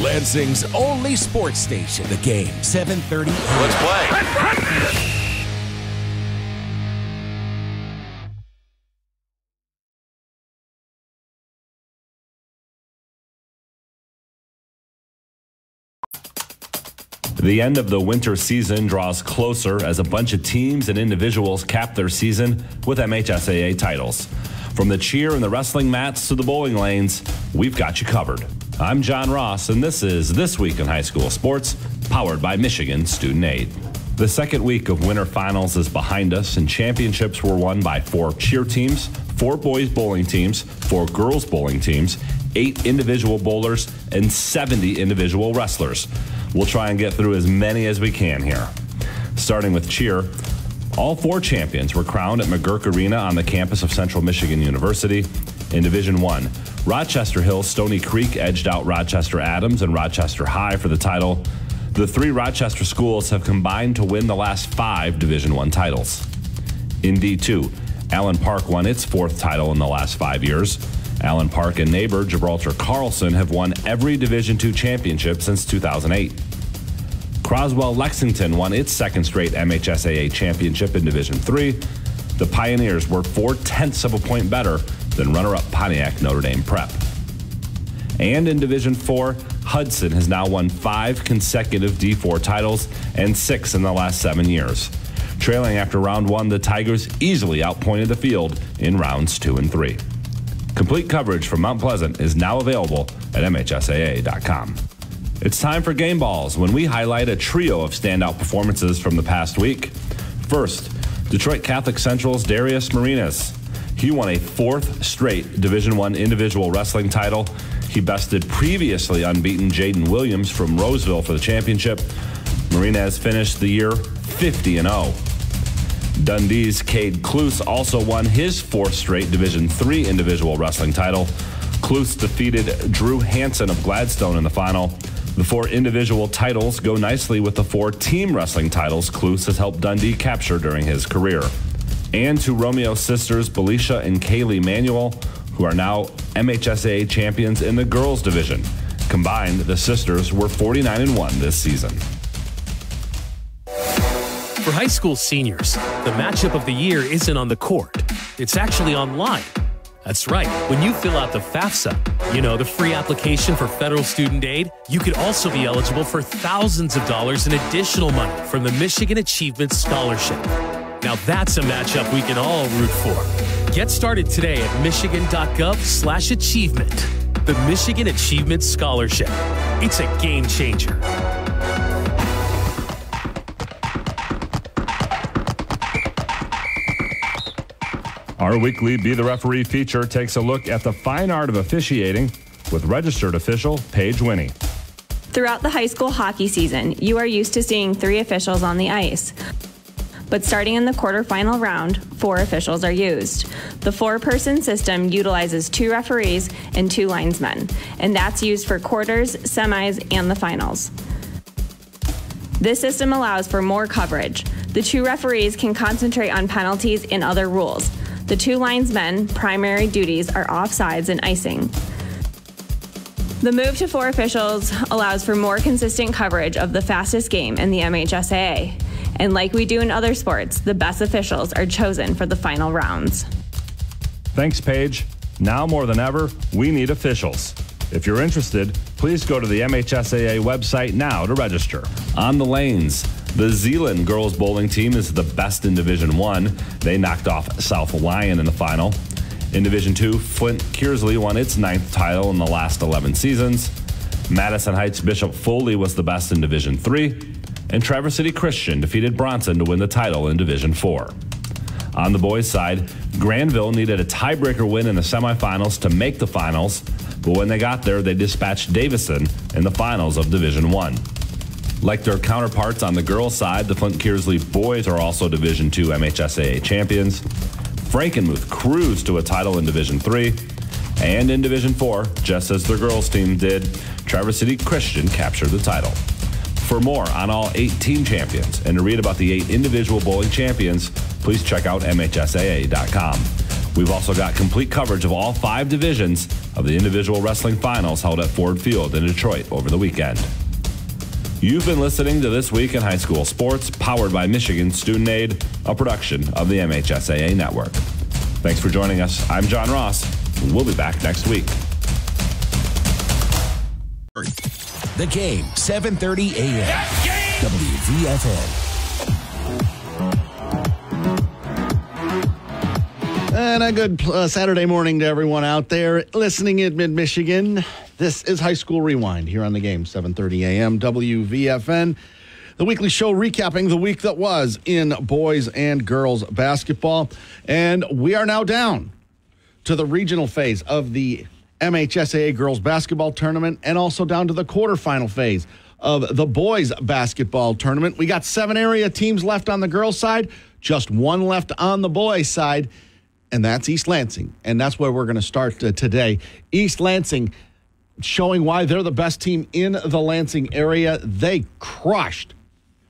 Lansing's only sports station. The Game, 7:30. Let's play. The end of the winter season draws closer as a bunch of teams and individuals cap their season with MHSAA titles. From the cheer and the wrestling mats to the bowling lanes, we've got you covered. I'm John Ross, and this is This Week in High School Sports, powered by Michigan Student Aid. The second week of winter finals is behind us, and championships were won by 4 cheer teams, 4 boys bowling teams, 4 girls bowling teams, 8 individual bowlers, and 70 individual wrestlers. We'll try and get through as many as we can here. Starting with cheer, all 4 champions were crowned at McGurk Arena on the campus of Central Michigan University. In Division I, Rochester Hills Stony Creek edged out Rochester Adams and Rochester High for the title. The 3 Rochester schools have combined to win the last 5 Division I titles. In D2, Allen Park won its 4th title in the last 5 years. Allen Park and neighbor Gibraltar Carlson have won every Division II championship since 2008. Croswell Lexington won its 2nd straight MHSAA championship in Division III. The Pioneers were 0.4 of a point better than runner-up Pontiac Notre Dame Prep. And in Division IV, Hudson has now won 5 consecutive D4 titles and 6 in the last 7 years. Trailing after round 1, the Tigers easily outpointed the field in rounds 2 and 3. Complete coverage from Mount Pleasant is now available at MHSAA.com. It's time for Game Balls, when we highlight a trio of standout performances from the past week. First, Detroit Catholic Central's Darius Marinas. He won a 4th straight Division I individual wrestling title. He bested previously unbeaten Jaden Williams from Roseville for the championship. Marinas finished the year 50-0. Dundee's Cade Kloos also won his 4th straight Division III individual wrestling title. Kloos defeated Drew Hansen of Gladstone in the final. The 4 individual titles go nicely with the 4 team wrestling titles Kloos has helped Dundee capture during his career. And to Romeo's sisters, Belisha and Kaylee Manuel, who are now MHSAA champions in the girls division. Combined, the sisters were 49-1 this season. For high school seniors, the matchup of the year isn't on the court. It's actually online. That's right. When you fill out the FAFSA, the free application for federal student aid, you could also be eligible for thousands of dollars in additional money from the Michigan Achievement Scholarship. Now that's a matchup we can all root for. Get started today at michigan.gov/achievement. The Michigan Achievement Scholarship. It's a game changer. Our weekly Be the Referee feature takes a look at the fine art of officiating with registered official Paige Winnie. Throughout the high school hockey season, you are used to seeing 3 officials on the ice. But starting in the quarterfinal round, 4 officials are used. The 4-person system utilizes 2 referees and 2 linesmen, and that's used for quarters, semis, and the finals. This system allows for more coverage. The 2 referees can concentrate on penalties and other rules. The 2 linesmen' primary duties are offsides and icing. The move to 4 officials allows for more consistent coverage of the fastest game in the MHSAA. And like we do in other sports, the best officials are chosen for the final rounds. Thanks, Paige. Now more than ever, we need officials. If you're interested, please go to the MHSAA website now to register. On the lanes, the Zeeland girls bowling team is the best in Division I. They knocked off South Lyon in the final. In Division II, Flint Kearsley won its 9th title in the last 11 seasons. Madison Heights Bishop Foley was the best in Division III. And Traverse City Christian defeated Bronson to win the title in Division IV. On the boys' side, Granville needed a tiebreaker win in the semifinals to make the finals, but when they got there, they dispatched Davison in the finals of Division I. Like their counterparts on the girls' side, the Flint Kearsley boys are also Division II MHSAA champions. Frankenmuth cruised to a title in Division III. And in Division IV, just as their girls' team did, Traverse City Christian captured the title. For more on all 8 team champions and to read about the 8 individual bowling champions, please check out MHSAA.com. We've also got complete coverage of all 5 divisions of the individual wrestling finals held at Ford Field in Detroit over the weekend. You've been listening to This Week in High School Sports, powered by Michigan Student Aid, a production of the MHSAA Network. Thanks for joining us. I'm John Ross. We'll be back next week. The Game, 7:30 a.m. WVFN. And a good Saturday morning to everyone out there listening in mid-Michigan. This is High School Rewind here on The Game, 7:30 a.m. WVFN. The weekly show recapping the week that was in boys and girls basketball. And we are now down to the regional phase of the MHSAA girls basketball tournament and also down to the quarterfinal phase of the boys basketball tournament. We got 7 area teams left on the girls side, just 1 left on the boys side, and that's East Lansing. And that's where we're going to start today. East Lansing showing why they're the best team in the Lansing area. They crushed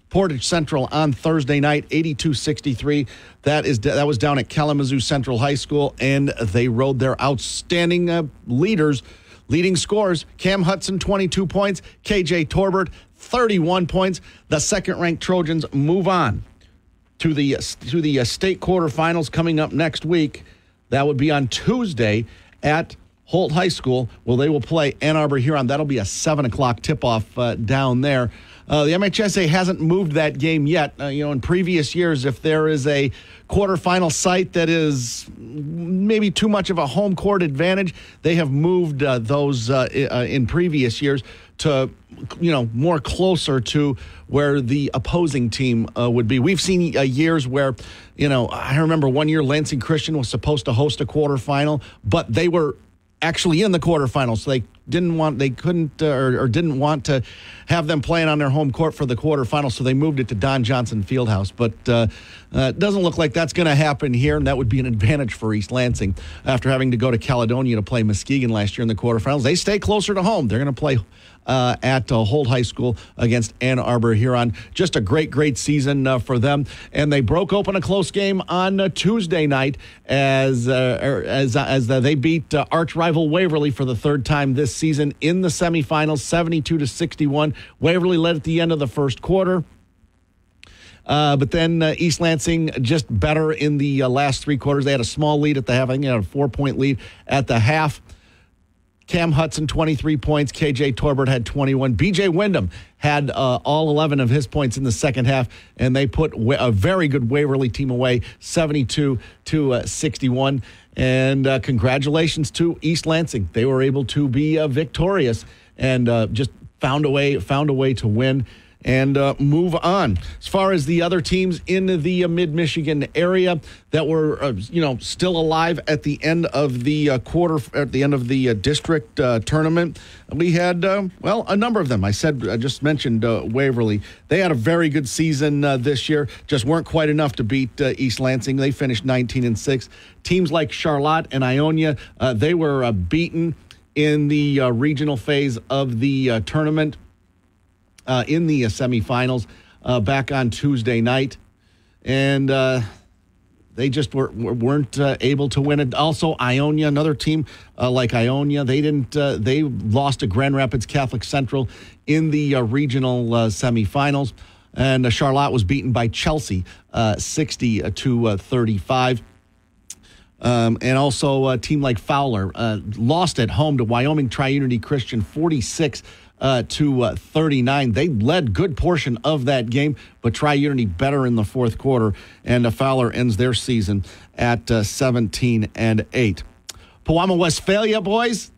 Portage Central on Thursday night, 82-63. That was down at Kalamazoo Central High School, and they rode their outstanding leading scorers. Cam Hudson, 22 points. KJ Torbert, 31 points. The second-ranked Trojans move on to the state quarterfinals coming up next week. That would be on Tuesday at Holt High School. Well, they will play Ann Arbor Huron. That'll be a 7 o'clock tip-off down there. The MHSA hasn't moved that game yet. In previous years, if there is a quarterfinal site that is maybe too much of a home court advantage, they have moved those in previous years to, more closer to where the opposing team would be. We've seen years where, I remember one year Lansing Christian was supposed to host a quarterfinal, but they were actually in the quarterfinals, so they didn't want to have them playing on their home court for the quarterfinals, so they moved it to Don Johnson Fieldhouse. But it doesn't look like that's going to happen here, and that would be an advantage for East Lansing after having to go to Caledonia to play Muskegon last year in the quarterfinals. They stay closer to home. They're going to play at Holt High School against Ann Arbor Huron. Just a great season for them. And they broke open a close game on Tuesday night as they beat arch rival Waverly for the 3rd time this season in the semifinals, 72-61. Waverly led at the end of the first quarter. But then East Lansing just better in the last 3 quarters. They had a small lead at the half. I think they had a 4-point lead at the half. Cam Hudson, 23 points. KJ Torbert had 21. BJ Wyndham had all 11 of his points in the second half, and they put a very good Waverly team away, 72-61. And congratulations to East Lansing. They were able to be victorious and just found a way to win and move on. As far as the other teams in the mid-Michigan area that were, still alive at the end of the district tournament, we had, a number of them. I just mentioned Waverly. They had a very good season this year, just weren't quite enough to beat East Lansing. They finished 19-6. Teams like Charlotte and Ionia, they were beaten in the regional phase of the tournament. In the semifinals back on Tuesday night, and they just weren't able to win it. Also, Ionia, another team like Ionia, they lost to Grand Rapids Catholic Central in the regional semifinals, and Charlotte was beaten by Chelsea 60-35. And also a team like Fowler lost at home to Wyoming Tri-Unity Christian 46-39. They led good portion of that game, but Tri-Unity better in the fourth quarter, and Fowler ends their season at 17-8. Pewamo Westphalia boys,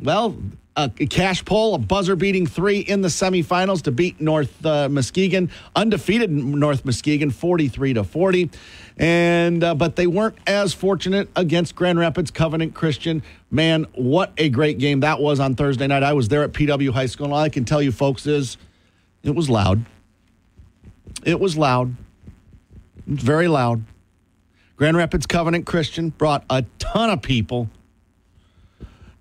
a cash pole, a buzzer-beating 3 in the semifinals to beat North Muskegon, undefeated North Muskegon, 43-40. And but they weren't as fortunate against Grand Rapids Covenant Christian. Man, what a great game that was on Thursday night. I was there at PW High School, and all I can tell you, folks, is it was loud. It was loud. It was very loud. Grand Rapids Covenant Christian brought a ton of people.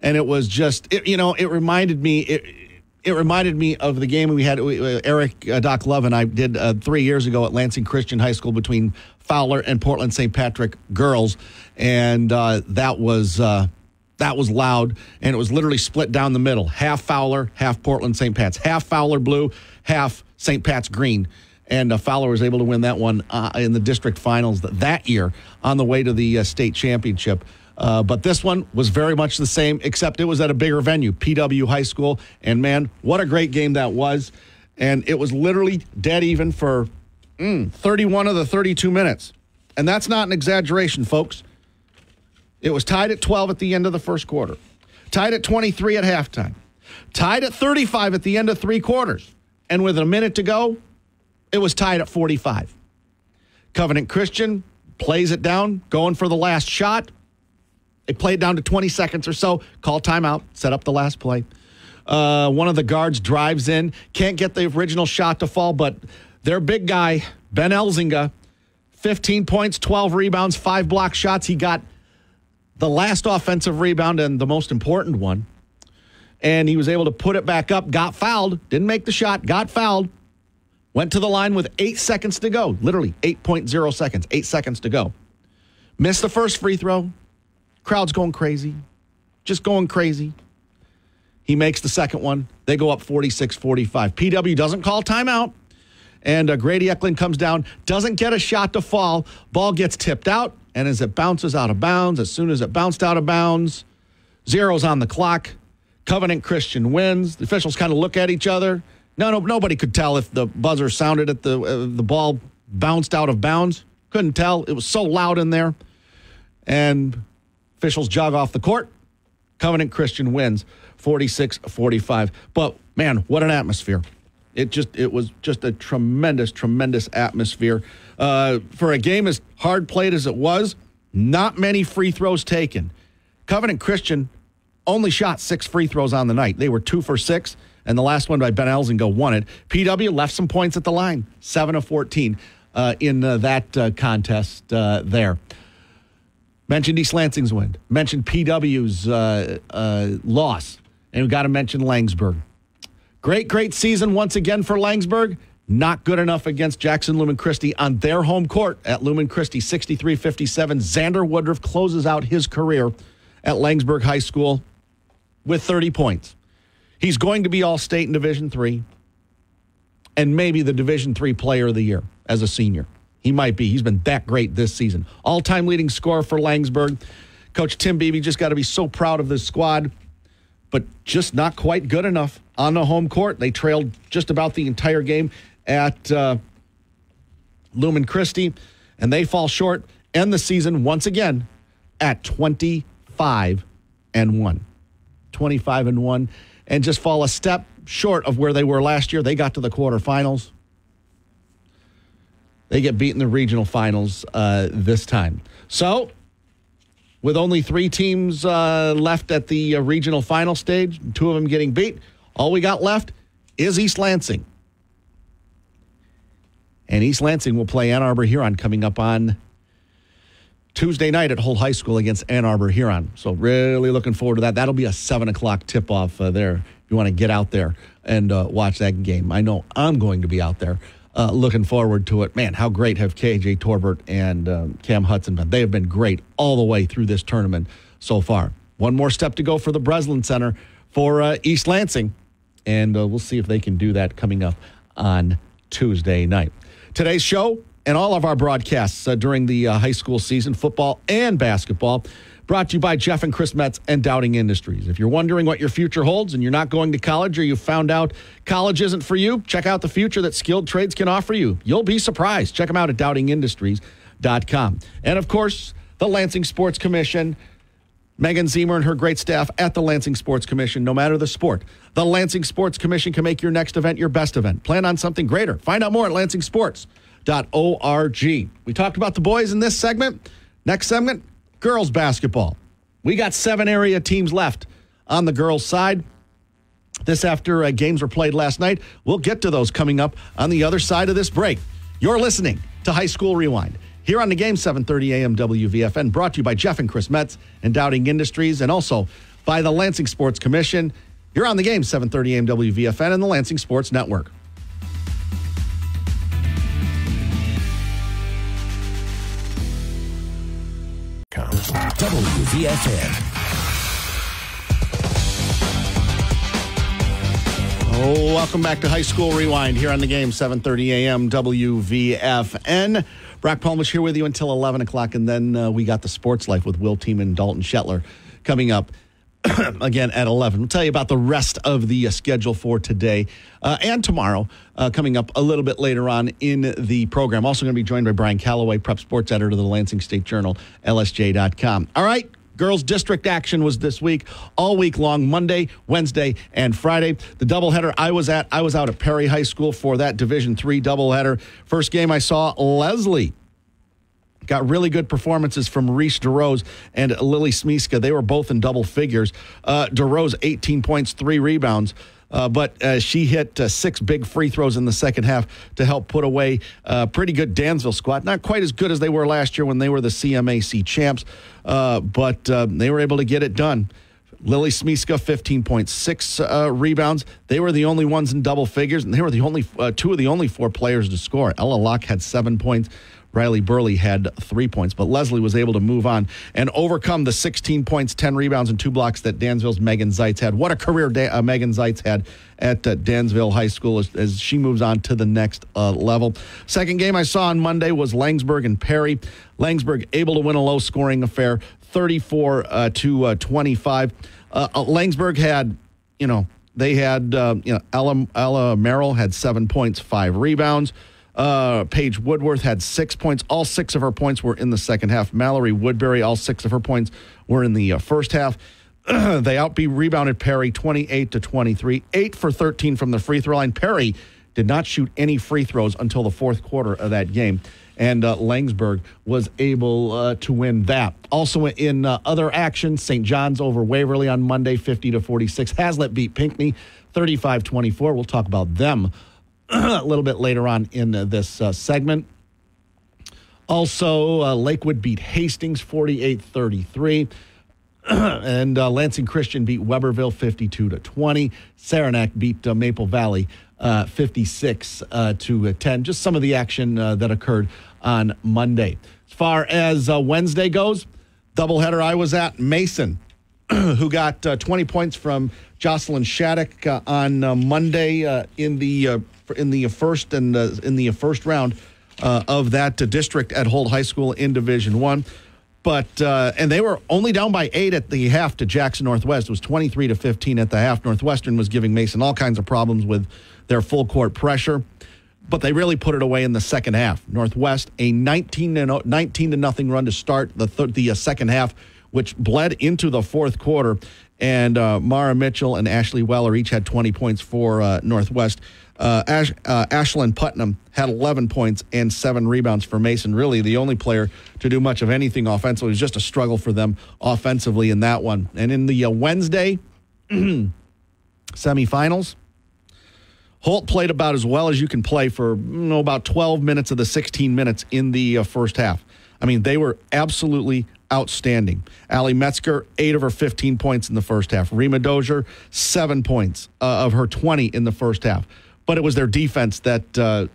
And it was just, it reminded me, it reminded me of the game we had. Eric, Doc Love, and I did 3 years ago at Lansing Christian High School between Fowler and Portland St. Patrick girls, and that was loud, and it was literally split down the middle: half Fowler, half Portland St. Pat's, half Fowler blue, half St. Pat's green. And Fowler was able to win that one in the district finals that year on the way to the state championship. But this one was very much the same, except it was at a bigger venue, PW High School. And, man, what a great game that was. And it was literally dead even for 31 of the 32 minutes. And that's not an exaggeration, folks. It was tied at 12 at the end of the first quarter, tied at 23 at halftime, tied at 35 at the end of three quarters. And with a minute to go, it was tied at 45. Covenant Christian plays it down, going for the last shot. They play it down to 20 seconds or so, call timeout, set up the last play. One of the guards drives in, can't get the original shot to fall, but their big guy, Ben Elzinga, 15 points, 12 rebounds, 5 block shots. He got the last offensive rebound and the most important one. And he was able to put it back up, got fouled, didn't make the shot, got fouled, went to the line with 8 seconds to go, literally 8.0 seconds, 8 seconds to go. Missed the first free throw. Crowd's going crazy, just going crazy. He makes the second one. They go up 46-45. PW doesn't call timeout. And Grady Eklund comes down, doesn't get a shot to fall. Ball gets tipped out, and as it bounces out of bounds, as soon as it bounced out of bounds, zero's on the clock. Covenant Christian wins. The officials kind of look at each other. Nobody could tell if the buzzer sounded at the ball bounced out of bounds. Couldn't tell. It was so loud in there. And officials jog off the court. Covenant Christian wins 46-45. But, man, what an atmosphere. It was just a tremendous, tremendous atmosphere. For a game as hard played as it was, not many free throws taken. Covenant Christian only shot 6 free throws on the night. They were 2 for 6, and the last one by Ben Elzinga won it. PW left some points at the line, 7 of 14 in that contest there. Mentioned East Lansing's win. Mentioned PW's loss. And we've got to mention Langsburg. Great season once again for Langsburg. Not good enough against Jackson Lumen Christi on their home court at Lumen Christi, 63-57. Xander Woodruff closes out his career at Langsburg High School with 30 points. He's going to be All-State in Division III and maybe the Division III Player of the Year as a senior. He might be. He's been that great this season. All-time leading scorer for Langsburg. Coach Tim Beebe just got to be so proud of this squad, but just not quite good enough on the home court. They trailed just about the entire game at Lumen Christi, and they fall short. End the season once again at 25-1. 25-1, and just fall a step short of where they were last year. They got to the quarterfinals. They get beat in the regional finals this time. So, with only 3 teams left at the regional final stage, 2 of them getting beat, all we got left is East Lansing. And East Lansing will play Ann Arbor Huron coming up on Tuesday night at Holt High School against Ann Arbor Huron. So really looking forward to that. That'll be a 7 o'clock tip-off there if you want to get out there and watch that game. I know I'm going to be out there. Looking forward to it. Man, how great have KJ Torbert and Cam Hudson been. They have been great all the way through this tournament so far. One more step to go for the Breslin Center for East Lansing, and we'll see if they can do that coming up on Tuesday night. Today's show and all of our broadcasts during the high school season, football and basketball, brought to you by Jeff and Chris Metz and Dowding Industries. If you're wondering what your future holds and you're not going to college, or you found out college isn't for you, check out the future that skilled trades can offer you. You'll be surprised. Check them out at dowdingindustries.com. And, of course, the Lansing Sports Commission, Megan Zemer and her great staff at the Lansing Sports Commission, no matter the sport. The Lansing Sports Commission can make your next event your best event. Plan on something greater. Find out more at lansingsports.org. We talked about the boys in this segment. Next segment, girls basketball. We got 7 area teams left on the girls' side. This after games were played last night. We'll get to those coming up on the other side of this break. You're listening to High School Rewind here on the game, 730 AM WVFN, brought to you by Jeff and Chris Metz and Dowding Industries, and also by the Lansing Sports Commission. You're on the game, 7:30 a.m. WVFN and the Lansing Sports Network. WVFN. Oh, welcome back to High School Rewind here on the game, 7:30 a.m. WVFN. Brock Palmbos here with you until 11 o'clock, and then we got the Sports Life with Will Team and Dalton Shetler coming up again at 11. We'll tell you about the rest of the schedule for today and tomorrow coming up a little bit later on in the program. Also going to be joined by Brian Calloway, prep sports editor of the Lansing State Journal, LSJ.com. All right. Girls district action was this week, all week long, Monday, Wednesday, and Friday. The doubleheader I was out at Perry High School for that Division III doubleheader. First game I saw, Leslie got really good performances from Reese DeRose and Lily Smiska. They were both in double figures. DeRose, 18 points, 3 rebounds. But she hit 6 big free throws in the second half to help put away a pretty good Dansville squad. Not quite as good as they were last year when they were the CMAC champs, but they were able to get it done. Lily Smiska, 15.6 rebounds. They were the only ones in double figures, and they were the only 2 of the only 4 players to score. Ella Locke had 7 points. Riley Burley had 3 points, but Leslie was able to move on and overcome the 16 points, 10 rebounds, and 2 blocks that Dansville's Megan Zeitz had. What a career Megan Zeitz had at Dansville High School as she moves on to the next level. Second game I saw on Monday was Langsburg and Perry. Langsburg able to win a low-scoring affair, 34-25. Langsburg had, Ella Merrill had 7 points, 5 rebounds. Paige Woodworth had 6 points. All 6 of her points were in the second half. Mallory Woodbury, all 6 of her points were in the first half. They rebounded Perry 28-23, 8 for 13 from the free throw line. Perry did not shoot any free throws until the fourth quarter of that game, and Langsburg was able to win that. Also in other action, St. John's over Waverly on Monday, 50-46. Hazlitt beat Pinckney 35-24. We'll talk about them a little bit later on in this segment. Also, Lakewood beat Hastings 48-33. And Lansing Christian beat Weberville 52-20. Saranac beat Maple Valley 56-10. Just some of the action that occurred on Monday. As far as Wednesday goes, doubleheader I was at, Mason, who got 20 points from Jocelyn Shattuck on Monday in the first round of that district at Holt High School in Division I. But and they were only down by 8 at the half to Jackson Northwest. It was 23-15 at the half. Northwestern was giving Mason all kinds of problems with their full court pressure, but they really put it away in the second half. Northwest a 19-0 run to start the second half, which bled into the fourth quarter. And Mara Mitchell and Ashley Weller each had 20 points for Northwest. Ashlyn Putnam had 11 points and 7 rebounds for Mason. Really the only player to do much of anything offensively. It was just a struggle for them offensively in that one. And in the Wednesday semifinals, Holt played about as well as you can play for about 12 minutes of the 16 minutes in the first half. I mean, they were absolutely outstanding. Allie Metzger, 8 of her 15 points in the first half. Rima Dozier, 7 points of her 20 in the first half. But it was their defense that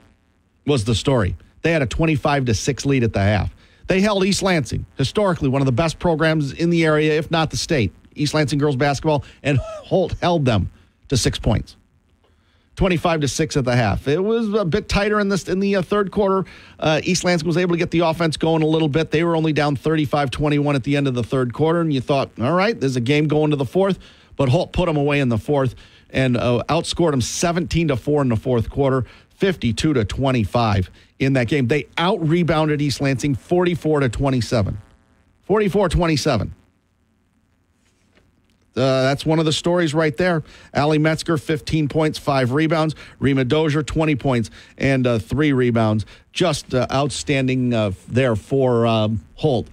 was the story. They had a 25-6 lead at the half. They held East Lansing, historically one of the best programs in the area, if not the state. East Lansing girls basketball, and Holt held them to 6 points. 25-6 at the half. It was a bit tighter in the third quarter. East Lansing was able to get the offense going a little bit. They were only down 35-21 at the end of the third quarter, and you thought, all right, there's a game going to the fourth, but Holt put them away in the fourth and outscored them 17-4 in the fourth quarter, 52-25 in that game. They out-rebounded East Lansing 44-27. 44-27. That's one of the stories right there. Allie Metzger, 15 points, 5 rebounds. Rima Dozier, 20 points and 3 rebounds. Just outstanding there for Holt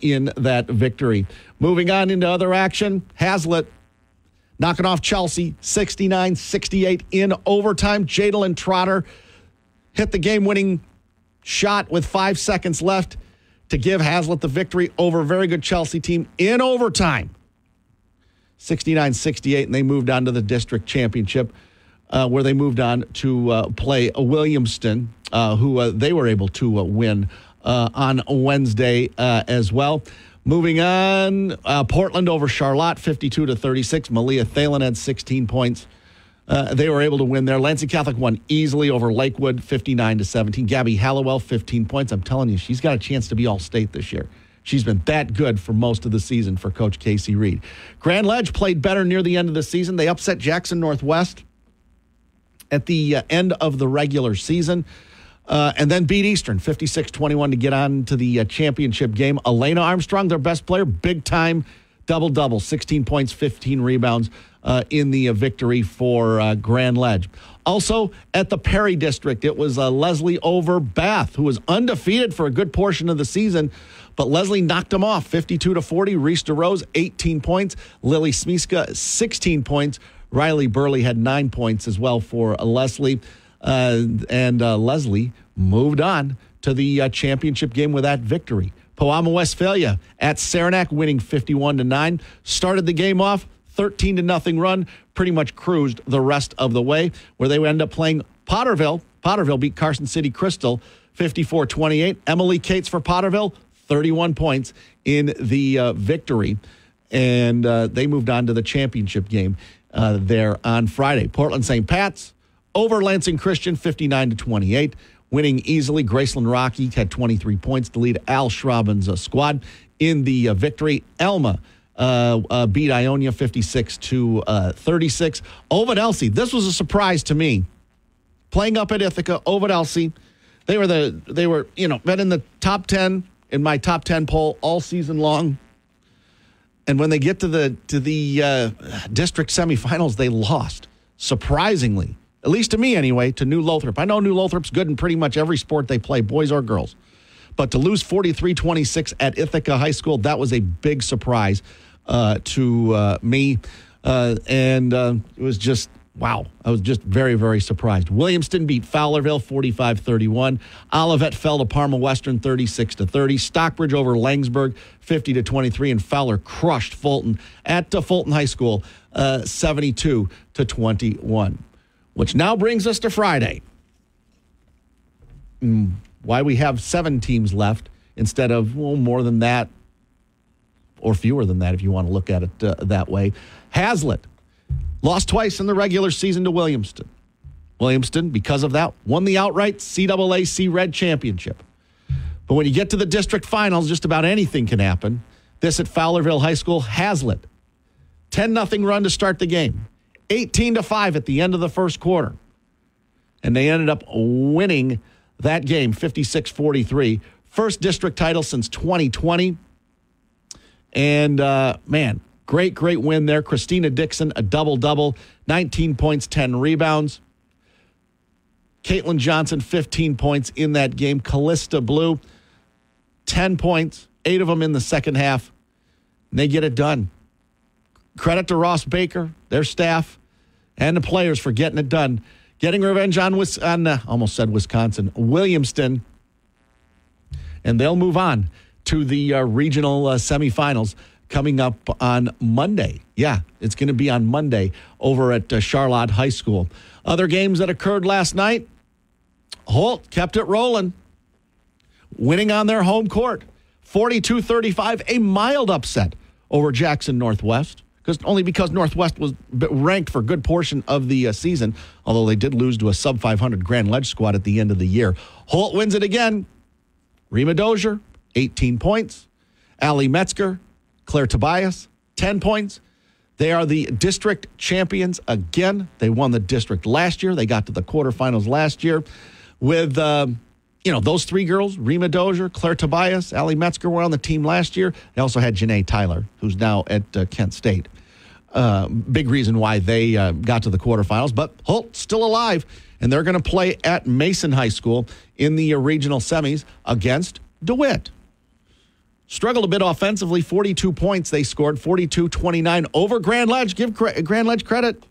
in that victory. Moving on into other action, Hazlitt knocking off Chelsea, 69-68 in overtime. Jadalyn Trotter hit the game-winning shot with 5 seconds left to give Hazlitt the victory over a very good Chelsea team in overtime. 69-68, and they moved on to the district championship, where they moved on to play Williamston, who they were able to win on Wednesday as well. Moving on, Portland over Charlotte, 52-36. Malia Thalen had 16 points. They were able to win there. Lansing Catholic won easily over Lakewood, 59-17. Gabby Hallowell, 15 points. I'm telling you, she's got a chance to be All-State this year. She's been that good for most of the season for Coach Casey Reed. Grand Ledge played better near the end of the season. They upset Jackson Northwest at the end of the regular season, and then beat Eastern 56-21 to get on to the championship game. Elena Armstrong, their best player, big-time double-double, 16 points, 15 rebounds in the victory for Grand Ledge. Also, at the Perry District, it was Leslie over Bath, who was undefeated for a good portion of the season, but Leslie knocked them off 52-40. Reese DeRose, 18 points. Lily Smiska, 16 points. Riley Burley had 9 points as well for Leslie. And Leslie moved on to the championship game with that victory. Powama Westphalia at Saranac, winning 51-9. Started the game off 13-0 run, pretty much cruised the rest of the way, where they would end up playing Potterville. Potterville beat Carson City Crystal 54-28. Emily Cates for Potterville, 31 points in the victory. And they moved on to the championship game there on Friday. Portland St. Pat's over Lansing Christian, 59-28. Winning easily, Graceland Rocky had 23 points to lead Al Schraben's squad in the victory. Elma beat Ionia 56-36. Ovid Elsie, this was a surprise to me. Playing up at Ithaca, Ovid Elsie, they were been in the top 10 in my top 10 poll all season long. And when they get to the district semifinals, they lost, surprisingly. At least to me, anyway, to New Lothrop. I know New Lothrop's good in pretty much every sport they play, boys or girls. But to lose 43-26 at Ithaca High School, that was a big surprise to me. And it was just, wow. I was just very, very surprised. Williamston beat Fowlerville 45-31. Olivet fell to Parma Western 36-30. Stockbridge over Langsburg 50-23. And Fowler crushed Fulton at Fulton High School 72-21. Which now brings us to Friday. Why we have 7 teams left instead of more than that, or fewer than that if you want to look at it that way. Hazlitt lost twice in the regular season to Williamston. Williamston, because of that, won the outright CAAC Red Championship. But when you get to the district finals, just about anything can happen. This at Fowlerville High School, Hazlitt, 10-0 run to start the game. 18-5 at the end of the first quarter. And they ended up winning that game, 56-43. First district title since 2020. And, man, great win there. Christina Dixon, a double-double, 19 points, 10 rebounds. Caitlin Johnson, 15 points in that game. Callista Blue, 10 points, 8 of them in the second half. And they get it done. Credit to Ross Baker, their staff, and the players for getting it done. Getting revenge on almost said Wisconsin, Williamston. And they'll move on to the regional semifinals coming up on Monday. Yeah, it's going to be on Monday over at Charlotte High School. Other games that occurred last night, Holt kept it rolling, winning on their home court, 42-35, a mild upset over Jackson Northwest. Only because Northwest was ranked for a good portion of the season, although they did lose to a sub-500 Grand Ledge squad at the end of the year. Holt wins it again. Rima Dozier, 18 points. Allie Metzger, Claire Tobias, 10 points. They are the district champions again. They won the district last year. They got to the quarterfinals last year with, those 3 girls, Rima Dozier, Claire Tobias, Allie Metzger were on the team last year. They also had Janae Tyler, who's now at Kent State. Big reason why they got to the quarterfinals. But Holt's still alive, and they're going to play at Mason High School in the regional semis against DeWitt. Struggled a bit offensively, 42 points they scored, 42-29 over Grand Ledge. Give Grand Ledge credit.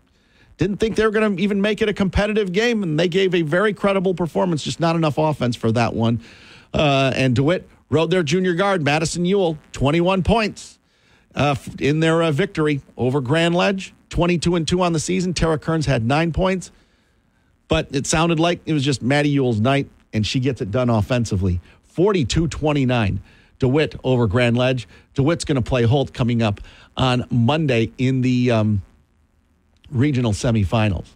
Didn't think they were going to even make it a competitive game, and they gave a very credible performance, just not enough offense for that one. And DeWitt rode their junior guard, Madison Ewell, 21 points. in their victory over Grand Ledge. 22-2 on the season. Tara Kearns had 9 points, but it sounded like it was just Maddie Ewell's night, and she gets it done offensively. 42-29, DeWitt over Grand Ledge. DeWitt's going to play Holt coming up on Monday in the regional semifinals.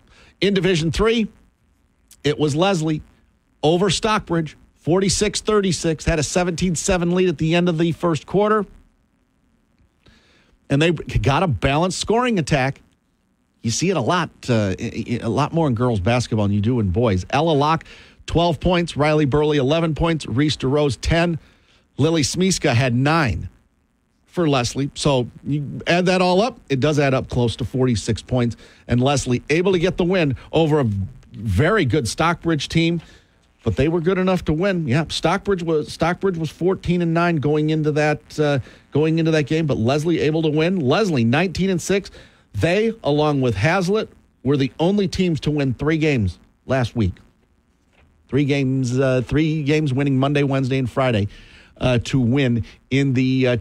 In Division III, it was Leslie over Stockbridge, 46-36, had a 17-7 lead at the end of the first quarter, and they got a balanced scoring attack. You see it a lot more in girls basketball than you do in boys. Ella Locke, 12 points. Riley Burley, 11 points. Reese DeRose, 10. Lily Smiska had 9 for Leslie. So you add that all up, it does add up close to 46 points. And Leslie able to get the win over a very good Stockbridge team, but they were good enough to win. Yeah, Stockbridge was 14-9 going into that game, but Leslie able to win. Leslie 19-6. They, along with Hazlitt, were the only teams to win 3 games last week. 3 games winning Monday, Wednesday, and Friday to win in the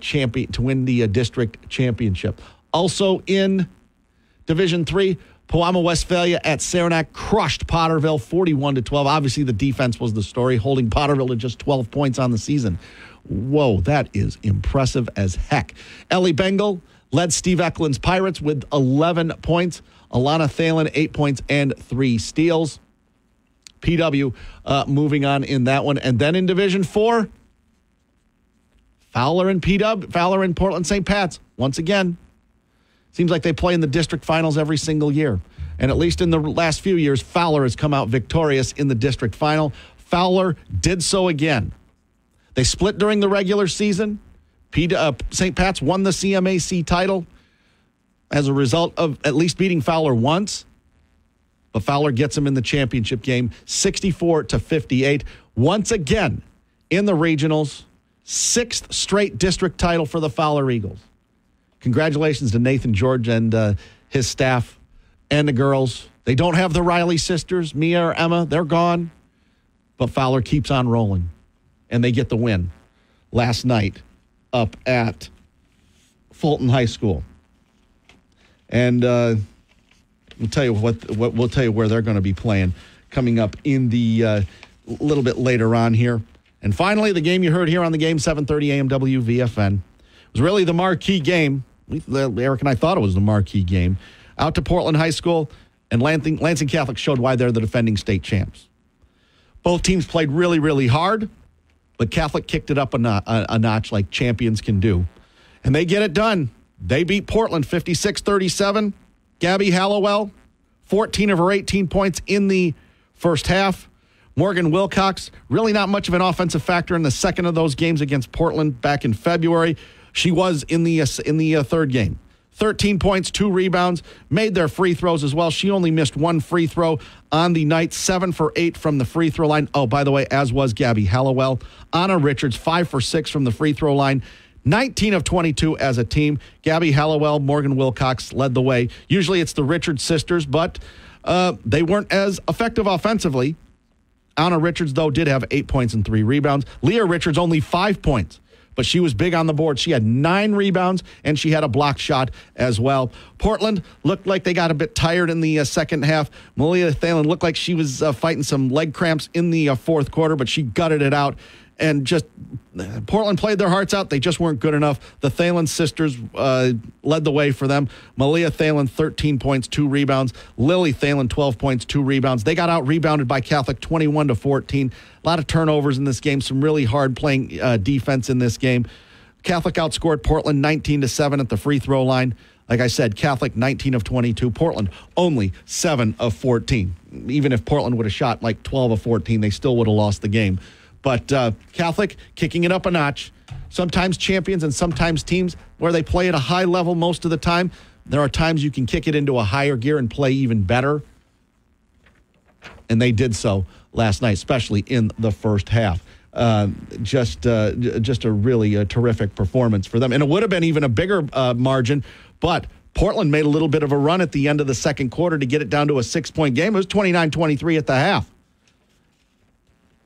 district championship. Also in Division III, Powama Westphalia at Saranac crushed Potterville 41-12. Obviously, the defense was the story, holding Potterville to just 12 points on the season. Whoa, that is impressive as heck. Ellie Bengal led Steve Eklund's Pirates with 11 points. Alana Thalen, 8 points and 3 steals. PW moving on in that one. And then in Division IV, Fowler and Portland St. Pat's. Once again, seems like they play in the district finals every single year. And at least in the last few years, Fowler has come out victorious in the district final. Fowler did so again. They split during the regular season. St. Pat's won the CMAC title as a result of at least beating Fowler once. But Fowler gets him in the championship game, 64-58. Once again, in the regionals, 6th straight district title for the Fowler Eagles. Congratulations to Nathan George and his staff and the girls. They don't have the Riley sisters, Mia or Emma. They're gone. But Fowler keeps on rolling, and they get the win last night up at Fulton High School. And we'll tell you we'll tell you where they're going to be playing coming up in the little bit later on here. And finally, the game you heard here on the game, 7:30 a.m. WVFN, was really the marquee game. Eric and I thought it was the marquee game. Out to Portland High School, and Lansing Catholic showed why they're the defending state champs. Both teams played really, really hard, but Catholic kicked it up a notch like champions can do. And they get it done. They beat Portland 56-37. Gabby Hallowell, 14 of her 18 points in the first half. Morgan Wilcox, really not much of an offensive factor in the second of those games against Portland back in February. She was in the third game. 13 points, 2 rebounds, made their free throws as well. She only missed 1 free throw on the night, 7 for 8 from the free throw line. Oh, by the way, as was Gabby Hallowell. Anna Richards, 5 for 6 from the free throw line. 19 of 22 as a team. Gabby Hallowell, Morgan Wilcox led the way. Usually it's the Richards sisters, but they weren't as effective offensively. Anna Richards, though, did have 8 points and 3 rebounds. Leah Richards, only 5 points, but she was big on the board. She had 9 rebounds, and she had a block shot as well. Portland looked like they got a bit tired in the second half. Malia Thalen looked like she was fighting some leg cramps in the fourth quarter, but she gutted it out. And just Portland played their hearts out. They just weren't good enough. The Thalen sisters led the way for them. Malia Thalen, 13 points, 2 rebounds. Lily Thalen, 12 points, 2 rebounds. They got out-rebounded by Catholic 21-14. A lot of turnovers in this game. Some really hard-playing defense in this game. Catholic outscored Portland 19-7 at the free throw line. Like I said, Catholic 19 of 22. Portland only 7 of 14. Even if Portland would have shot like 12 of 14, they still would have lost the game. But Catholic kicking it up a notch. Sometimes champions and sometimes teams where they play at a high level most of the time. There are times you can kick it into a higher gear and play even better. And they did so last night, especially in the first half. Just a really terrific performance for them. And it would have been even a bigger margin, but Portland made a little bit of a run at the end of the second quarter to get it down to a 6-point game. It was 29-23 at the half.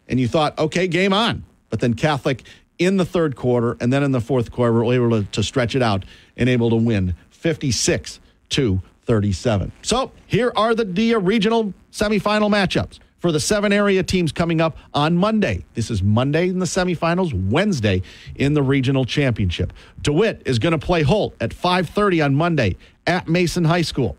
And you thought, okay, game on. But then Catholic in the third quarter and then in the fourth quarter were able to stretch it out and able to win 56-37. So here are the regional semifinal matchups for the 7 area teams coming up on Monday. This is Monday in the semifinals, Wednesday in the regional championship. DeWitt is going to play Holt at 5:30 on Monday at Mason High School.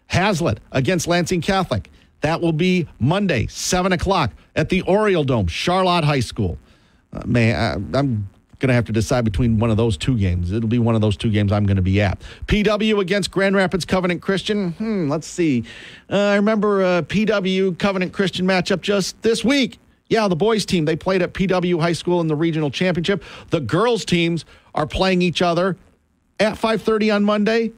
Hazlitt against Lansing Catholic. That will be Monday, 7 o'clock at the Oriole Dome, Charlotte High School. I'm going to have to decide between one of those two games. It'll be one of those two games I'm going to be at. PW against Grand Rapids Covenant Christian. Let's see. I remember a PW Covenant Christian matchup just this week. Yeah, the boys team, they played at PW High School in the regional championship. The girls teams are playing each other at 5:30 on Monday.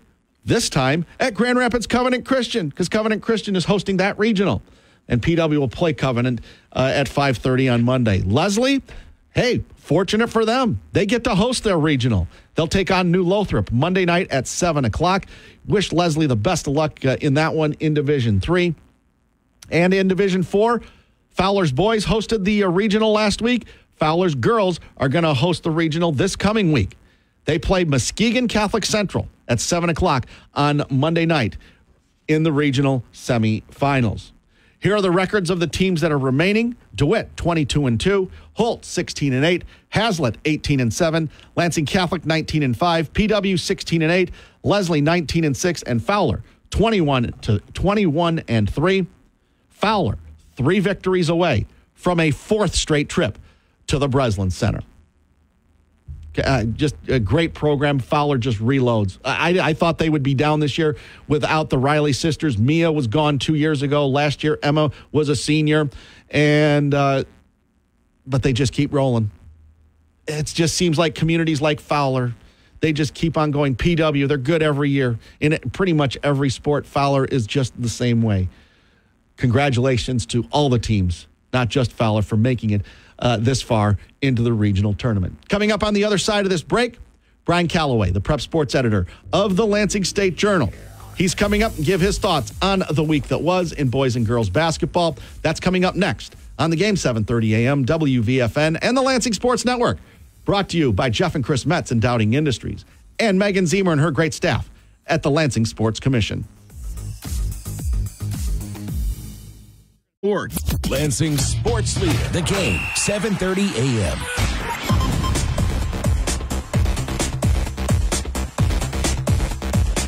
This time at Grand Rapids Covenant Christian, because Covenant Christian is hosting that regional. And PW will play Covenant at 5:30 on Monday. Leslie, hey, fortunate for them. They get to host their regional. They'll take on New Lothrop Monday night at 7 o'clock. Wish Leslie the best of luck in that one in Division 3. And in Division 4, Fowler's boys hosted the regional last week. Fowler's girls are going to host the regional this coming week. They play Muskegon Catholic Central at 7 o'clock on Monday night in the regional semifinals. Here are the records of the teams that are remaining. DeWitt, 22-2. Holt, 16-8. Hazlitt, 18-7. Lansing Catholic, 19-5. PW, 16-8. Leslie, 19-6. And Fowler, 21-3. Fowler, 3 victories away from a 4th straight trip to the Breslin Center. Just a great program. Fowler just reloads. I thought they would be down this year without the Riley sisters. Mia was gone 2 years ago. Last year, Emma was a senior. And but they just keep rolling. It just seems like communities like Fowler, they just keep on going. PW, they're good every year. In pretty much every sport, Fowler is just the same way. Congratulations to all the teams, not just Fowler, for making it this far into the regional tournament. Coming up on the other side of this break, Brian Calloway, the prep sports editor of the Lansing State Journal. He's coming up and give his thoughts on the week that was in boys and girls basketball. That's coming up next on the game, 7:30 a.m., WVFN, and the Lansing Sports Network. Brought to you by Jeff and Chris Metz and Dowding Industries, and Megan Zemer and her great staff at the Lansing Sports Commission. Lansing Sports Leader, the game, 7:30 a.m.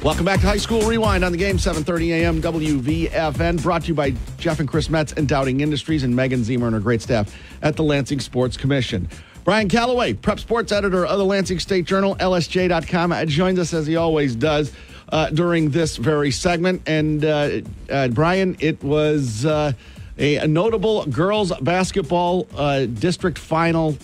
Welcome back to High School Rewind on the game, 7:30 a.m. WVFN, brought to you by Jeff and Chris Metz and Dowding Industries and Megan Zemer and her great staff at the Lansing Sports Commission. Brian Calloway, prep sports editor of the Lansing State Journal, LSJ.com, joins us as he always does during this very segment. And Brian, it was a notable girls basketball district final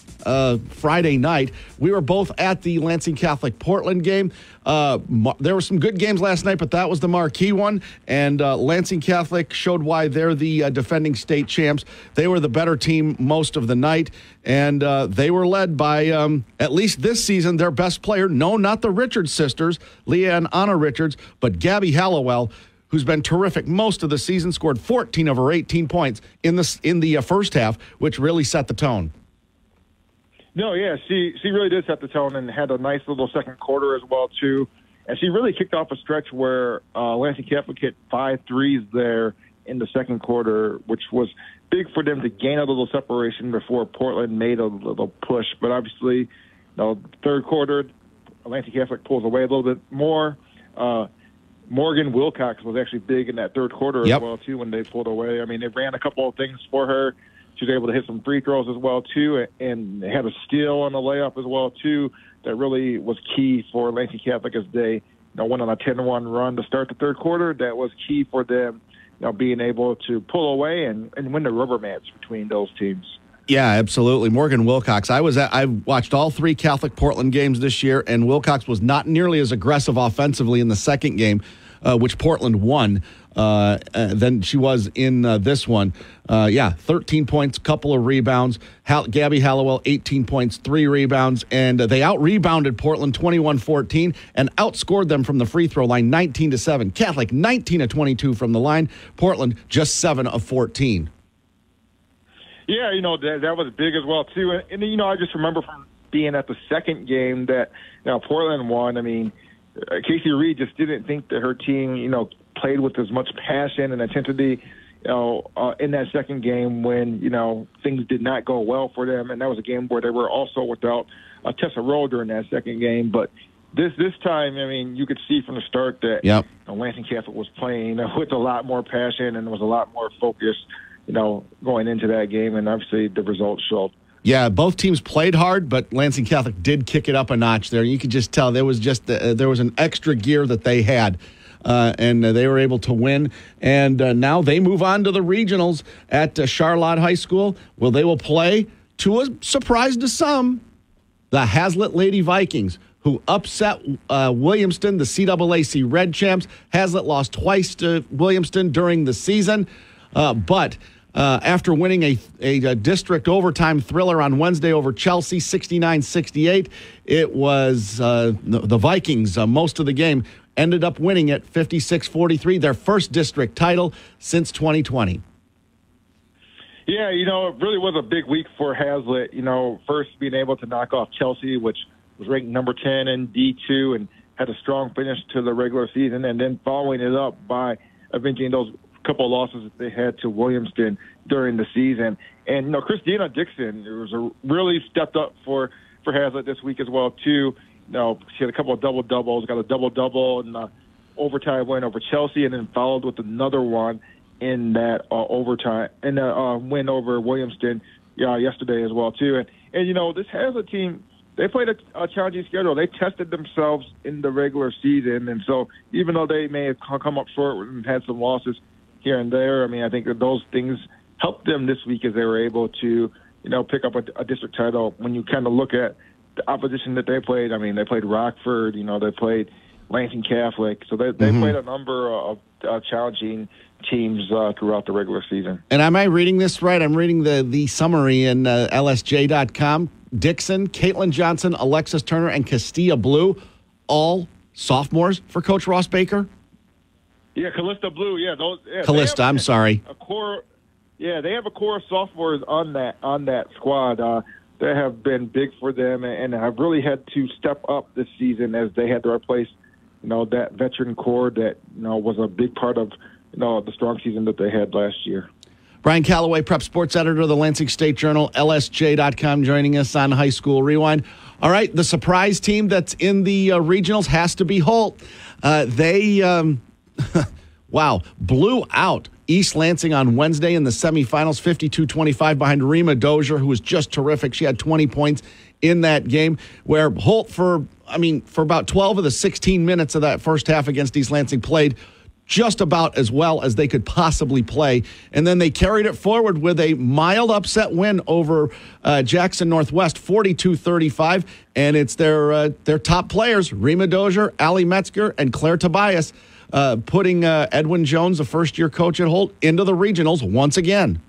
Friday night. We were both at the Lansing Catholic Portland game. There were some good games last night, but that was the marquee one. And Lansing Catholic showed why they're the defending state champs. They were the better team most of the night, and they were led by, at least this season, their best player. No, not the Richards sisters, Leah and Anna Richards, but Gabby Hallowell, who's been terrific most of the season, scored 14 of her 18 points in the first half, which really set the tone. No, yeah, she really did set the tone and had a nice little second quarter as well, too. And she really kicked off a stretch where Lansing Catholic hit 5 threes there in the second quarter, which was big for them to gain a little separation before Portland made a little push. But obviously, third quarter, Lansing Catholic pulls away a little bit more. Morgan Wilcox was actually big in that third quarter as well, too, when they pulled away. I mean, they ran a couple of things for her. She was able to hit some free throws as well, too, and they had a steal on the layup as well, too, that really was key for Lansing Catholic as they went on a 10-1 run to start the third quarter. That was key for them, being able to pull away and win the rubber match between those teams. Yeah, absolutely. Morgan Wilcox. I watched all 3 Catholic Portland games this year, and Wilcox was not nearly as aggressive offensively in the second game, which Portland won, than she was in this one. 13 points, couple of rebounds. Gabby Hallowell, 18 points, 3 rebounds, and they out-rebounded Portland 21-14 and outscored them from the free throw line 19-7. Catholic 19 of 22 from the line. Portland just 7 of 14. Yeah, that was big as well, too. And I just remember from being at the second game that Portland won. I mean, Casey Reed just didn't think that her team, played with as much passion and intensity, in that second game when, things did not go well for them. And that was a game where they were also without Tessa Rowe during that second game. But this time, you could see from the start that Lansing Catholic was playing with a lot more passion and was a lot more focused, going into that game. And obviously the results showed. Yeah, both teams played hard, but Lansing Catholic did kick it up a notch there. You could just tell there was an extra gear that they had, and they were able to win. And now they move on to the regionals at Charlotte High School. Well, they will play, to a surprise to some, the Hazlitt Lady Vikings, who upset Williamston, the CAAC Red Champs. Hazlitt lost twice to Williamston during the season, but after winning a district overtime thriller on Wednesday over Chelsea, 69-68, it was the Vikings, most of the game, ended up winning it 56-43, their first district title since 2020. Yeah, it really was a big week for Hazlitt. First being able to knock off Chelsea, which was ranked number 10 in D2 and had a strong finish to the regular season, and then following it up by avenging those couple of losses that they had to Williamston during the season. And, Christina Dixon really stepped up for Hazlitt this week as well, too. She had a couple of double-doubles, got a double-double in the overtime win over Chelsea, and then followed with another one in that overtime, and win over Williamston yesterday as well, too. And this Hazlitt team, they played a challenging schedule. They tested themselves in the regular season, and so even though they may have come up short and had some losses here and there, I think that those things helped them this week as they were able to, pick up a district title. When you kind of look at the opposition that they played, they played Rockford, they played Lansing Catholic, so they played a number of challenging teams throughout the regular season. And am I reading this right? I'm reading the summary in LSJ.com. Dixon, Caitlin Johnson, Alexis Turner, and Castilla Blue, all sophomores for Coach Ross Baker? Yeah, Callista Blue. Yeah, those. Yeah, Callista, I'm sorry. A core. Yeah, they have a core of sophomores on that squad. That have been big for them and have really had to step up this season as they had to replace, that veteran core that was a big part of the strong season that they had last year. Brian Calloway, prep sports editor of the Lansing State Journal, LSJ.com, joining us on High School Rewind. All right, the surprise team that's in the regionals has to be Holt. They blew out East Lansing on Wednesday in the semifinals, 52-25 behind Rima Dozier, who was just terrific. She had 20 points in that game, where Holt, for about 12 of the 16 minutes of that first half against East Lansing, played just about as well as they could possibly play. And then they carried it forward with a mild upset win over Jackson Northwest, 42-35. And it's their top players, Rima Dozier, Allie Metzger, and Claire Tobias, putting Edwin Jones, the first-year coach at Holt, into the regionals once again.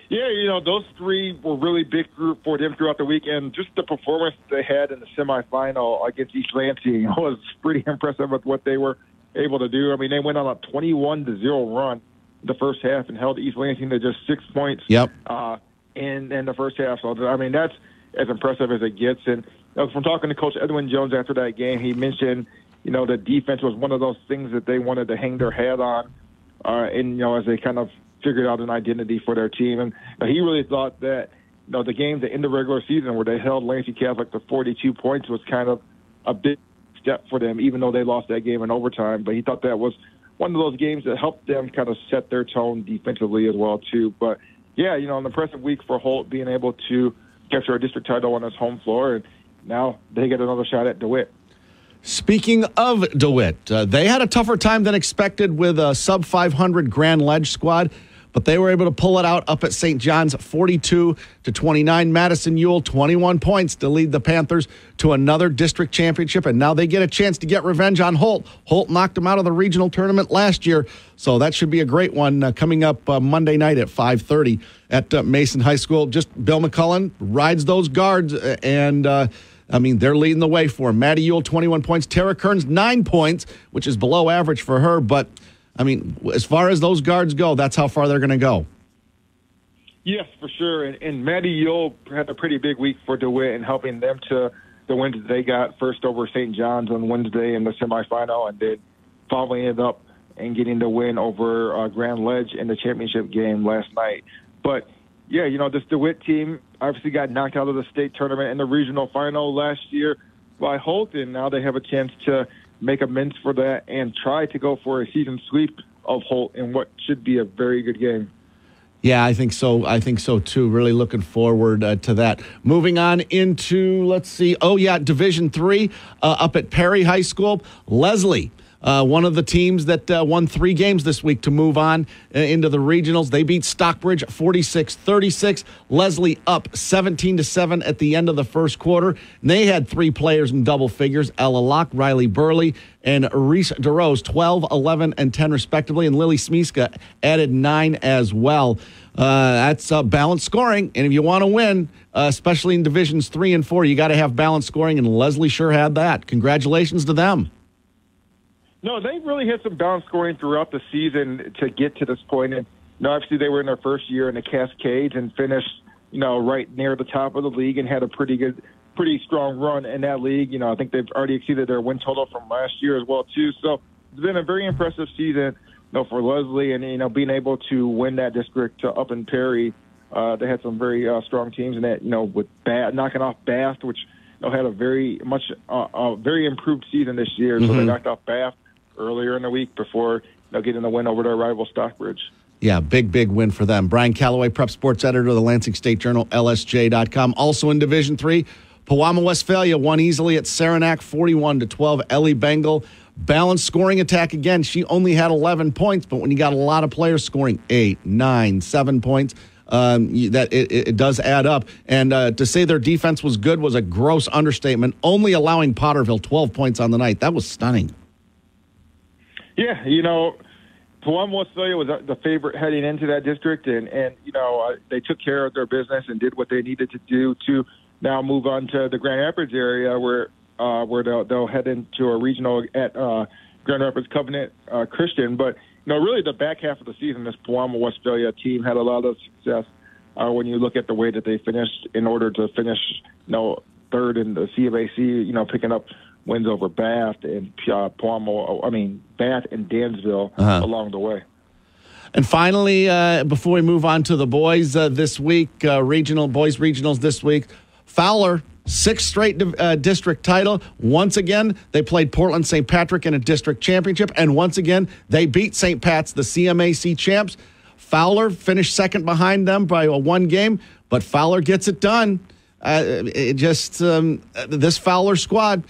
Yeah, those three were really big group for them throughout the weekend. Just the performance they had in the semifinal against East Lansing was pretty impressive with what they were able to do. They went on a 21-0 run the first half and held East Lansing to just 6 points in the first half. So, that's as impressive as it gets. And from talking to Coach Edwin Jones after that game, he mentioned, the defense was one of those things that they wanted to hang their hat on, as they kind of figured out an identity for their team. And he really thought that, the games in the regular season where they held Lansing Catholic to 42 points was kind of a big step for them, even though they lost that game in overtime. But he thought that was one of those games that helped them kind of set their tone defensively as well, too. But, yeah, an impressive week for Holt, being able to capture a district title on his home floor, and now they get another shot at DeWitt. Speaking of DeWitt, they had a tougher time than expected with a sub-500 Grand Ledge squad, but they were able to pull it out up at St. John's 42-29. Madison Ewell, 21 points to lead the Panthers to another district championship, and now they get a chance to get revenge on Holt. Holt knocked them out of the regional tournament last year, so that should be a great one coming up Monday night at 5:30 at Mason High School. Just Bill McCullen rides those guards, and they're leading the way for him. Maddie Ewell, 21 points. Tara Kearns, 9 points, which is below average for her, but as far as those guards go, that's how far they're going to go. Yes, for sure. And Maddie Yule had a pretty big week for DeWitt and helping them to the win that they got, first over St. John's on Wednesday in the semifinal, and then following it up and getting the win over Grand Ledge in the championship game last night. But, yeah, this DeWitt team obviously got knocked out of the state tournament in the regional final last year by Holt, and now they have a chance to make amends for that and try to go for a season sweep of Holt in what should be a very good game. Yeah, I think so. I think so, too. Really looking forward to that. Moving on into, let's see, Division III up at Perry High School. Leslie, one of the teams that won 3 games this week to move on into the regionals. They beat Stockbridge 46-36. Leslie up 17-7 at the end of the first quarter. And they had 3 players in double figures: Ella Locke, Riley Burley, and Reese DeRose, 12, 11, and 10 respectively. And Lily Smiska added 9 as well. That's balanced scoring. And if you want to win, especially in Divisions 3 and 4, you got to have balanced scoring. And Leslie sure had that. Congratulations to them. No, they really had some balanced scoring throughout the season to get to this point. And obviously they were in their first year in the Cascades and finished, right near the top of the league and had a pretty strong run in that league. I think they've already exceeded their win total from last year as well, too. So it's been a very impressive season, for Leslie, and, being able to win that district up in Perry. They had some very strong teams in that, with knocking off Bath, which, had a very improved season this year. So they knocked off Bath earlier in the week before getting the win over their rival Stockbridge. Yeah, big win for them. Brian Calloway, prep sports editor of the Lansing State Journal, LSJ.com. Also in Division III, Pewamo, Westphalia won easily at Saranac, 41-12. Ellie Bengal, balanced scoring attack again. She only had 11 points, but when you got a lot of players scoring 8, 9, 7 points, it does add up. And to say their defense was good was a gross understatement, only allowing Potterville 12 points on the night. That was stunning. Yeah, Palmbos Westphalia was the favorite heading into that district, and they took care of their business and did what they needed to do to now move on to the Grand Rapids area where they'll head into a regional at Grand Rapids Covenant Christian. But, really the back half of the season, this Palmbos Westphalia team had a lot of success when you look at the way that they finished in order to finish, third in the C of AC, picking up wins over Bath and Bath and Dansville along the way. And finally, before we move on to the boys this week, boys regionals this week, Fowler, 6th straight district title. Once again, they played Portland St. Patrick in a district championship, and once again, they beat St. Pat's, the CMAC champs. Fowler finished second behind them by 1 game, but Fowler gets it done. This Fowler squad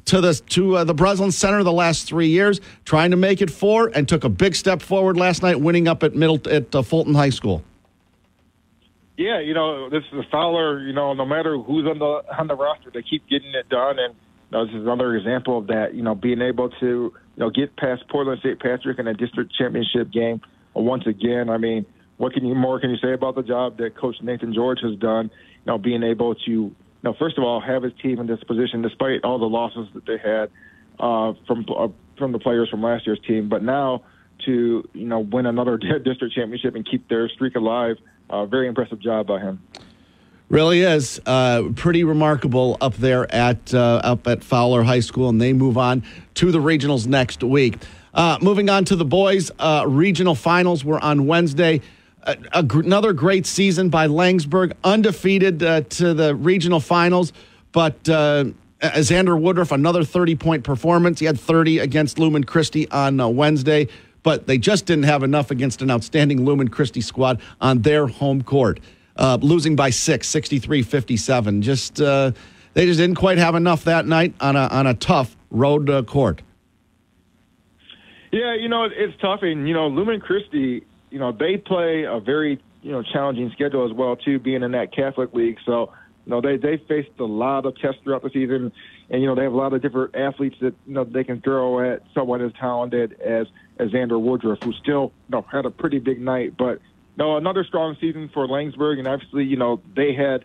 to the Breslin Center the last 3 years, trying to make it 4, and took a big step forward last night, winning up at Fulton High School. Yeah, this is a Fowler. No matter who's on the roster, they keep getting it done, and this is another example of that. Being able to get past Portland St. Patrick in a district championship game once again. I mean, what can you say about the job that Coach Nathan George has done? Being able to first of all, have his team in this position despite all the losses that they had from the players from last year's team, but now to win another district championship and keep their streak alive. Very impressive job by him. Really is pretty remarkable up there at Fowler High School, and they move on to the regionals next week. Moving on to the boys, regional finals were on Wednesday. Another great season by Langsburg, undefeated to the regional finals. But Xander Woodruff, another 30-point performance. He had 30 against Lumen Christi on Wednesday, but they just didn't have enough against an outstanding Lumen Christi squad on their home court, losing by 6, 63-57. They just didn't quite have enough that night on a tough road court. Yeah, it's tough, and Lumen Christi. They play a very, challenging schedule as well, too, being in that Catholic league. So, they faced a lot of tests throughout the season, and, they have a lot of different athletes that, they can throw at someone as talented as Xander Woodruff, who still, had a pretty big night. But, another strong season for Langsburg, and obviously, they had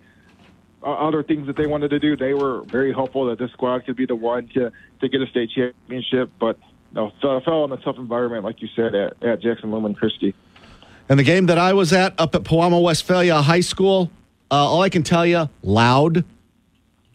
other things that they wanted to do. They were very hopeful that this squad could be the one to get a state championship, but, fell in a tough environment, like you said, at Jackson Lumen Christi. And the game that I was at up at Pewamo Westphalia High School, all I can tell you, loud,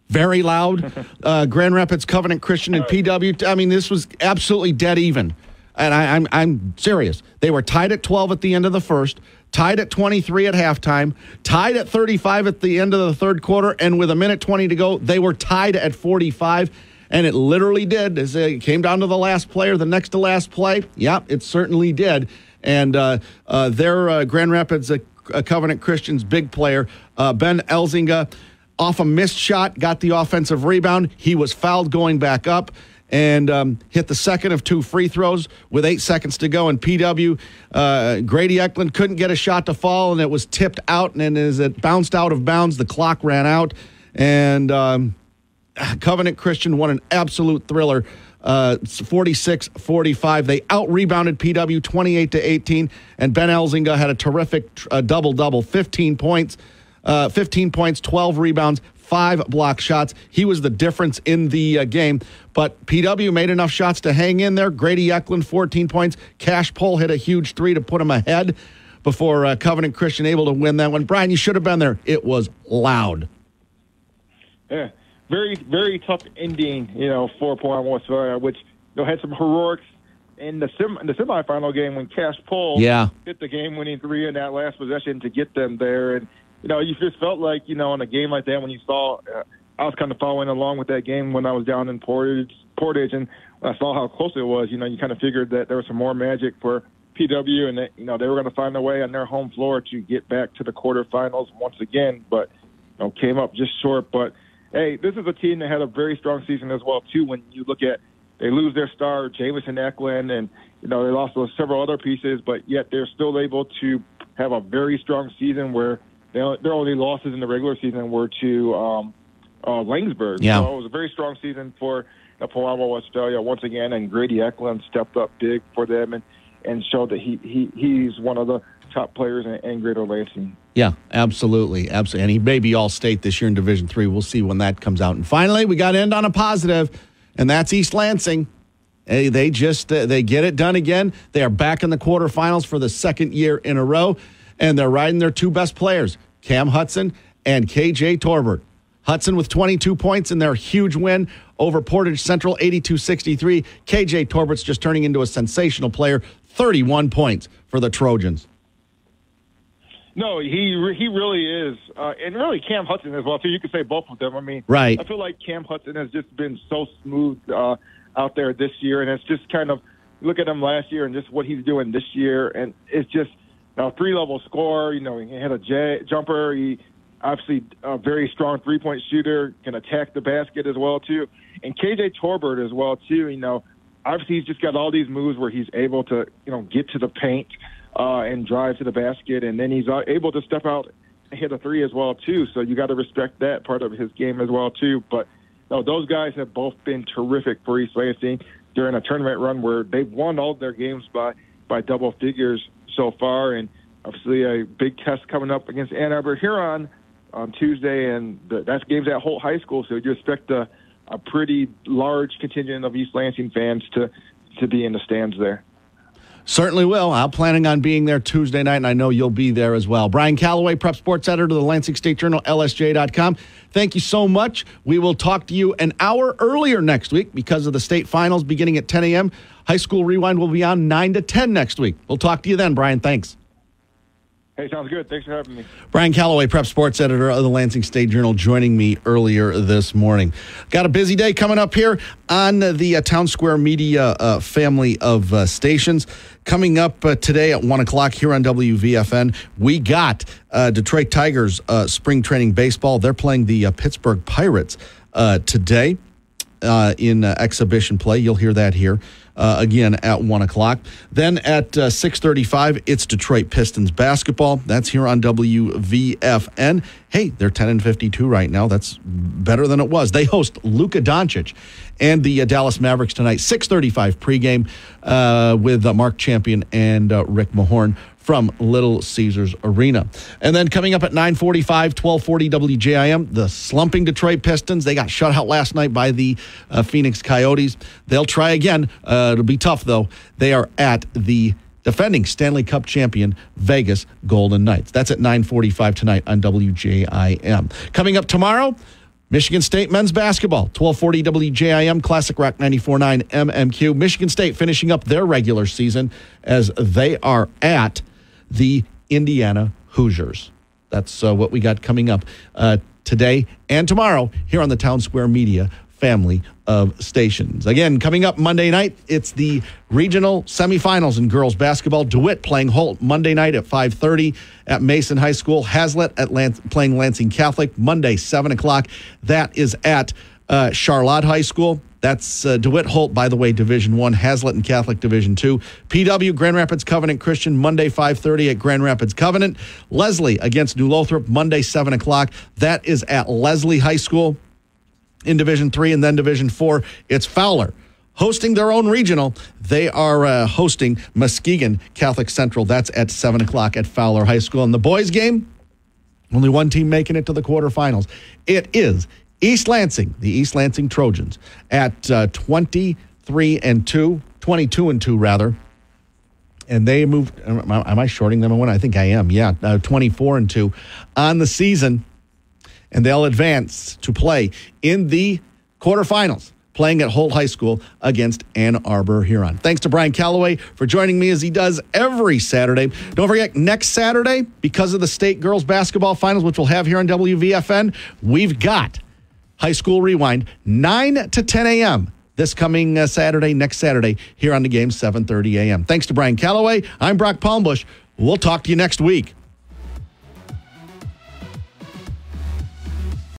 very loud. Grand Rapids Covenant Christian and PW. I mean, this was absolutely dead even. And I'm serious. They were tied at 12 at the end of the first, tied at 23 at halftime, tied at 35 at the end of the third quarter, and with a minute 20 to go, they were tied at 45. And it literally did. As it came down to the last play or the next to last play. Yep, it certainly did. And their Grand Rapids Covenant Christian's big player, Ben Elzinga, off a missed shot, got the offensive rebound. He was fouled going back up and hit the second of 2 free throws with 8 seconds to go. And PW, Grady Eklund couldn't get a shot to fall, and it was tipped out. And as it bounced out of bounds, the clock ran out. And Covenant Christian won an absolute thriller, 46-45. They out-rebounded PW 28-18, and Ben Elzinga had a terrific double-double, 15 points, 12 rebounds, 5 block shots. He was the difference in the game, but PW made enough shots to hang in there. Grady Eklund, 14 points. Cash Pohl hit a huge 3 to put him ahead before Covenant Christian able to win that one. Brian, you should have been there. It was loud. Yeah. Very, very tough ending, for Palmbos, Westphalia, which had some heroics in the semifinal game when Cash Pohl hit the game-winning 3 in that last possession to get them there. And, you just felt like, in a game like that when you saw I was kind of following along with that game when I was down in Portage, and when I saw how close it was, you kind of figured that there was some more magic for PW and that, they were going to find a way on their home floor to get back to the quarterfinals once again, but, came up just short. But, hey, this is a team that had a very strong season as well, too, when you look at they lose their star, Jamison Eklund, and, they lost several other pieces, but yet they're still able to have a very strong season where their only losses in the regular season were to Langsburg. Yeah. So it was a very strong season for Palmbos, Westphalia once again, and Grady Eklund stepped up big for them and showed that he's one of the top players in Greater Lansing. Yeah, absolutely. Absolutely. And he may be all-state this year in Division III. We'll see when that comes out. And finally, we got to end on a positive, and that's East Lansing. Hey, they get it done again. They are back in the quarterfinals for the second year in a row, and they're riding their 2 best players, Cam Hudson and KJ Torbert. Hudson with 22 points in their huge win over Portage Central, 82-63. KJ Torbert's just turning into a sensational player, 31 points for the Trojans. No, he really is. And really Cam Hudson as well, too. You could say both of them. I mean, right. I feel like Cam Hudson has just been so smooth out there this year, and it's just kind of look at him last year and just what he's doing this year, and it's just a 3-level scorer. He had a jumper. He obviously a very strong 3-point shooter, can attack the basket as well, too. And KJ Torbert as well, too. Obviously he's just got all these moves where he's able to, get to the paint and drive to the basket, and then he's able to step out and hit a 3 as well, too. So you got to respect that part of his game as well, too. But no, those guys have both been terrific for East Lansing during a tournament run where they've won all their games by double figures so far. And obviously a big test coming up against Ann Arbor Huron on Tuesday, and that game's at Holt High School, so you expect a pretty large contingent of East Lansing fans to be in the stands there. Certainly will. I'm planning on being there Tuesday night, and I know you'll be there as well. Brian Calloway, Prep Sports Editor of the Lansing State Journal, LSJ.com. Thank you so much. We will talk to you an hour earlier next week because of the state finals beginning at 10 a.m. High School Rewind will be on 9 to 10 next week. We'll talk to you then, Brian. Thanks. Hey, sounds good. Thanks for having me. Brian Calloway, Prep Sports Editor of the Lansing State Journal, joining me earlier this morning. Got a busy day coming up here on the Town Square Media family of stations. Coming up today at 1 o'clock here on WVFN, we got Detroit Tigers spring training baseball. They're playing the Pittsburgh Pirates today in exhibition play. You'll hear that here. Again at 1 o'clock. Then at 6:35, it's Detroit Pistons basketball. That's here on WVFN. Hey, they're 10-52 right now. That's better than it was. They host Luka Doncic and the Dallas Mavericks tonight. 6:35 pregame with Mark Champion and Rick Mahorn from Little Caesars Arena. And then coming up at 9:45, 1240 WJIM, the slumping Detroit Pistons. They got shut out last night by the Phoenix Coyotes. They'll try again. It'll be tough, though. They are at the defending Stanley Cup champion Vegas Golden Knights. That's at 9:45 tonight on WJIM. Coming up tomorrow, Michigan State men's basketball, 1240 WJIM, Classic Rock 94.9 MMQ. Michigan State finishing up their regular season as they are at the Indiana Hoosiers. That's what we got coming up today and tomorrow here on the Town Square Media family of stations. Again, coming up Monday night, it's the regional semifinals in girls basketball. DeWitt playing Holt Monday night at 5:30 at Mason High School. Hazlitt at playing Lansing Catholic Monday, 7 o'clock. That is at Charlotte High School. That's DeWitt Holt, by the way, Division I, Hazlitt and Catholic Division II. PW, Grand Rapids Covenant Christian, Monday, 5:30 at Grand Rapids Covenant. Leslie against New Lothrop, Monday, 7 o'clock. That is at Leslie High School in Division III, and then Division IV, it's Fowler. Hosting their own regional, they are hosting Muskegon Catholic Central. That's at 7 o'clock at Fowler High School. And the boys' game, only one team making it to the quarterfinals. It is East Lansing, the East Lansing Trojans, at 22-2 rather. And they moved, am I shorting them a win? I think I am, 24-2 on the season. And they'll advance to play in the quarterfinals, playing at Holt High School against Ann Arbor Huron. Thanks to Brian Calloway for joining me as he does every Saturday. Don't forget, next Saturday, because of the state girls basketball finals, which we'll have here on WVFN, we've got High School Rewind, 9 to 10 a.m. this coming next Saturday, here on the game, 7:30 a.m. Thanks to Brian Calloway. I'm Brock Palmbush. We'll talk to you next week.